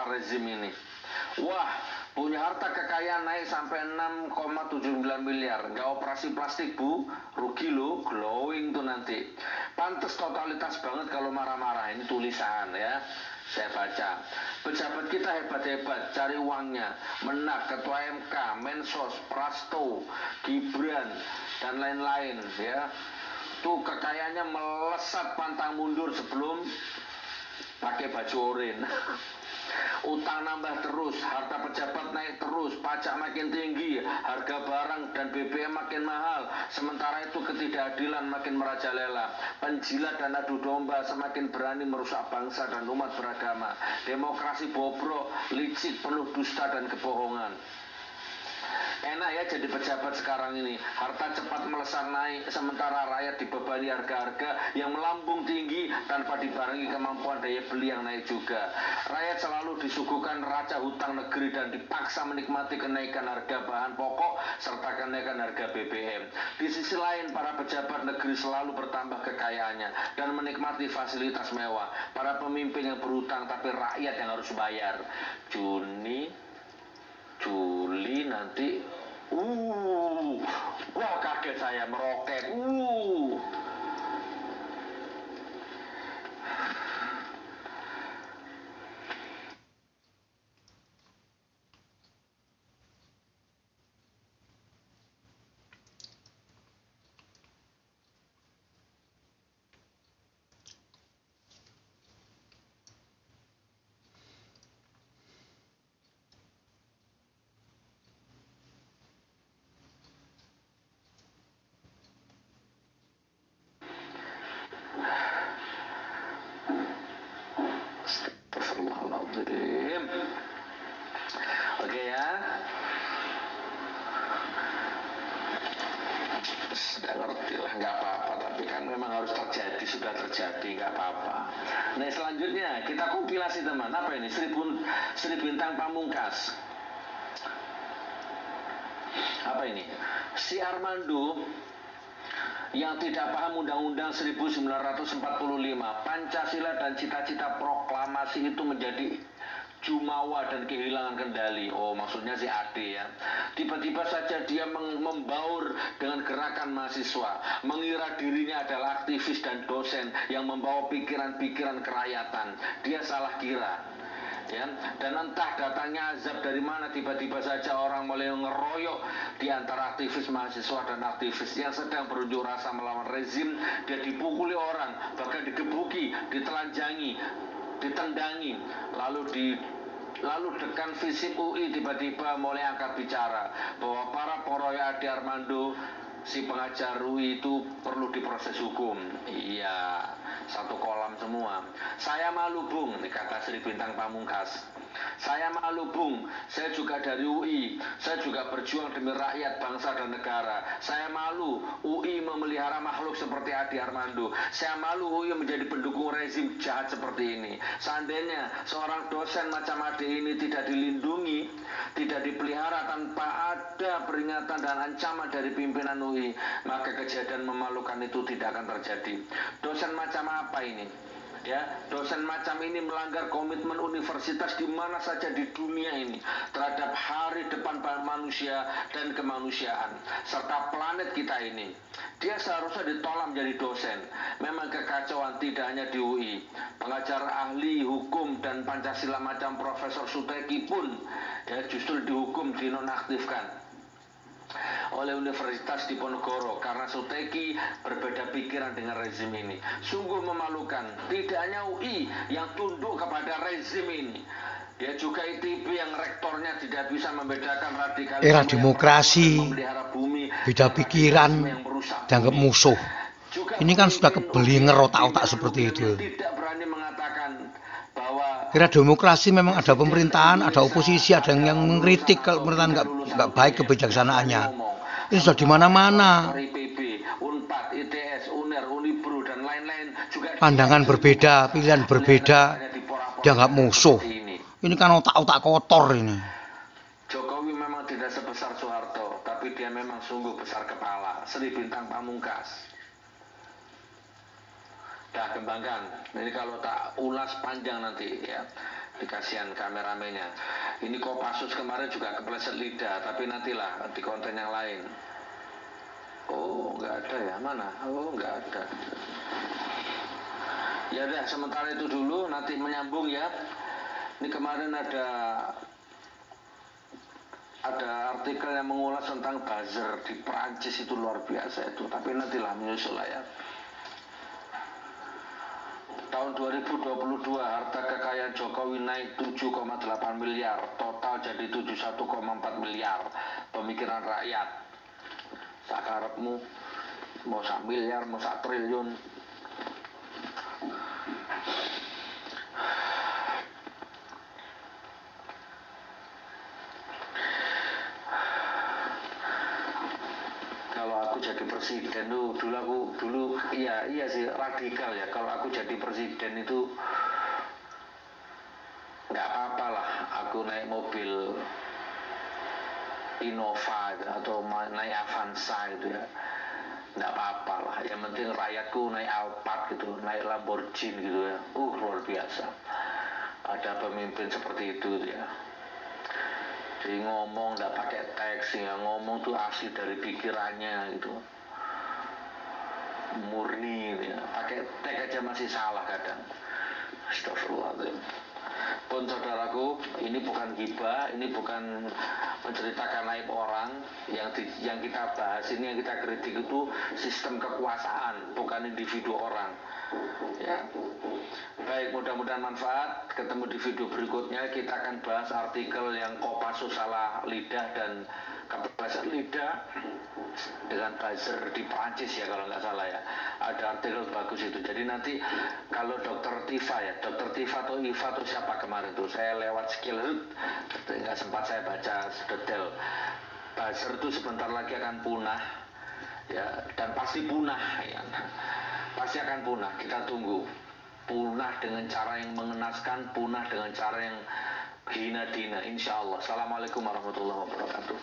rezim ini. Wah, punya harta kekayaan naik sampai 6,79 miliar. Nggak operasi plastik, Bu. Rugi lo, glowing tuh nanti. Pantes totalitas banget kalau marah-marah. Ini tulisan ya. Saya baca. Pejabat kita hebat-hebat, cari uangnya. Menak, Ketua MK, Mensos, Prasto, Gibran, dan lain-lain ya. Tuh kekayaannya melesat pantang mundur sebelum pakai baju oranye. Utang nambah terus, harta pejabat naik terus, pajak makin tinggi, harga barang dan BBM makin mahal. Sementara itu ketidakadilan makin merajalela. Penjilat dan adu domba semakin berani merusak bangsa dan umat beragama. Demokrasi bobrok, licik, penuh dusta dan kebohongan. Enak ya jadi pejabat sekarang ini, harta cepat melesat naik, sementara rakyat dibebani harga-harga yang melambung tinggi tanpa dibarengi kemampuan daya beli yang naik juga. Rakyat selalu disuguhkan neraca hutang negeri dan dipaksa menikmati kenaikan harga bahan pokok serta kenaikan harga BBM. Di sisi lain, para pejabat negeri selalu bertambah kekayaannya dan menikmati fasilitas mewah. Para pemimpin yang berhutang tapi rakyat yang harus bayar. Juli nanti wah kaget saya, meroket. Astagfirullahaladzim. Oke ya. Sudah ngerti lah, nggak apa-apa. Tapi kan memang harus terjadi, sudah terjadi, nggak apa-apa. Nah selanjutnya kita kompilasi teman. Apa ini? Sri Bintang Pamungkas. Apa ini? Si Armando yang tidak paham Undang-Undang 1945, Pancasila dan cita-cita proklamasi itu menjadi jumawa dan kehilangan kendali. Oh, maksudnya si Ade ya. Tiba-tiba saja dia membaur dengan gerakan mahasiswa, mengira dirinya adalah aktivis dan dosen yang membawa pikiran-pikiran kerakyatan. Dia salah kira. Ya, dan entah datangnya azab dari mana, tiba-tiba saja orang mulai ngeroyok di antara aktivis mahasiswa dan aktivis yang sedang berunjuk rasa melawan rezim. Dia dipukuli orang, bahkan digebuki, ditelanjangi, ditendangi, lalu dekan fisik UI tiba-tiba mulai angkat bicara bahwa para poroya Ade Armando, si pengajar UI itu perlu diproses hukum. Iya, satu kolam semua. Saya malu Bung, ini kata Sri Bintang Pamungkas. Saya malu Bung, saya juga dari UI, saya juga berjuang demi rakyat, bangsa dan negara. Saya malu UI memelihara makhluk seperti Ade Armando. Saya malu UI menjadi pendukung rezim jahat seperti ini. Seandainya seorang dosen macam Ade ini tidak dilindungi, tidak dipelihara tanpa ada peringatan dan ancaman dari pimpinan UI, maka kejadian memalukan itu tidak akan terjadi. Dosen macam apa ini? Ya, dosen macam ini melanggar komitmen universitas di mana saja di dunia ini terhadap hari depan manusia dan kemanusiaan serta planet kita ini. Dia seharusnya ditolak menjadi dosen. Memang kekacauan tidak hanya di UI. Pengajar ahli hukum dan Pancasila macam Profesor Suteki pun ya justru dihukum, dinonaktifkan oleh Universitas Diponegoro karena Suteki berbeda pikiran dengan rezim ini. Sungguh memalukan. Tidak hanya UI yang tunduk kepada rezim ini, ya juga ITB yang rektornya tidak bisa membedakan radikalisme. Era demokrasi, beda pikiran, dianggap musuh. Ini kan sudah kebeli ngerotak-otak seperti itu. Tidak berani mengatakan bahwa Era demokrasi memang ada pemerintahan, ada oposisi, ada yang mengkritik kalau pemerintahan nggak baik kebijaksanaannya. Ini sudah di mana-mana. Unpad, ITS, UNER, Unibru dan lain-lain juga Pandangan berbeda, pilihan berbeda, dianggap musuh. Ini kan otak-otak kotor ini. Jokowi memang tidak sebesar Soeharto, tapi dia memang sungguh besar kepala. Sri Bintang Pamungkas. Dah kembangkan. Ini kalau tak ulas panjang nanti ya. dikasihan kameramennya. Ini Kopassus kemarin juga kepleset lidah, tapi nantilah di konten yang lain. Oh, nggak ada ya, mana? Oh, nggak ada. Ya udah, sementara itu dulu, nanti menyambung ya. Ini kemarin ada artikel yang mengulas tentang buzzer di Perancis, itu luar biasa itu, tapi nantilah menyusul lah ya. Tahun 2022 harta kekayaan Jokowi naik 7,8 miliar, total jadi 71,4 miliar. Pemikiran rakyat, sakarepmu mau 1 miliar, mau 1 triliun. Kalau aku jadi presiden tuh dulu iya sih radikal ya. Kalau aku jadi presiden itu nggak apa-apa lah aku naik mobil Innova gitu, atau naik Avanza gitu ya, nggak apa-apa lah. Yang penting rakyatku naik Alphard gitu, naik Lamborghini gitu ya. Luar biasa ada pemimpin seperti itu ya. Jadi ngomong nggak pakai teks ya, ngomong tuh asli dari pikirannya gitu, murni gitu ya. Pakai teks aja masih salah kadang. Astagfirullahaladzim. Pun saudaraku, ini bukan ghibah, ini bukan menceritakan aib orang. Yang kita bahas ini, yang kita kritik itu sistem kekuasaan, bukan individu orang ya. Baik, mudah-mudahan manfaat. Ketemu di video berikutnya. Kita akan bahas artikel yang Kopassus salah lidah dan kepleset lidah dengan buzzer di Prancis ya, kalau nggak salah ya. Ada artikel bagus itu. Jadi nanti kalau Dokter Tifa atau Iva atau siapa kemarin tuh, saya lewat skill nggak sempat saya baca detail. Buzzer itu sebentar lagi akan punah ya, dan pasti punah ya. Pasti akan punah, kita tunggu. Punah dengan cara yang mengenaskan, punah dengan cara yang hina dina, insya Allah. Assalamualaikum warahmatullahi wabarakatuh.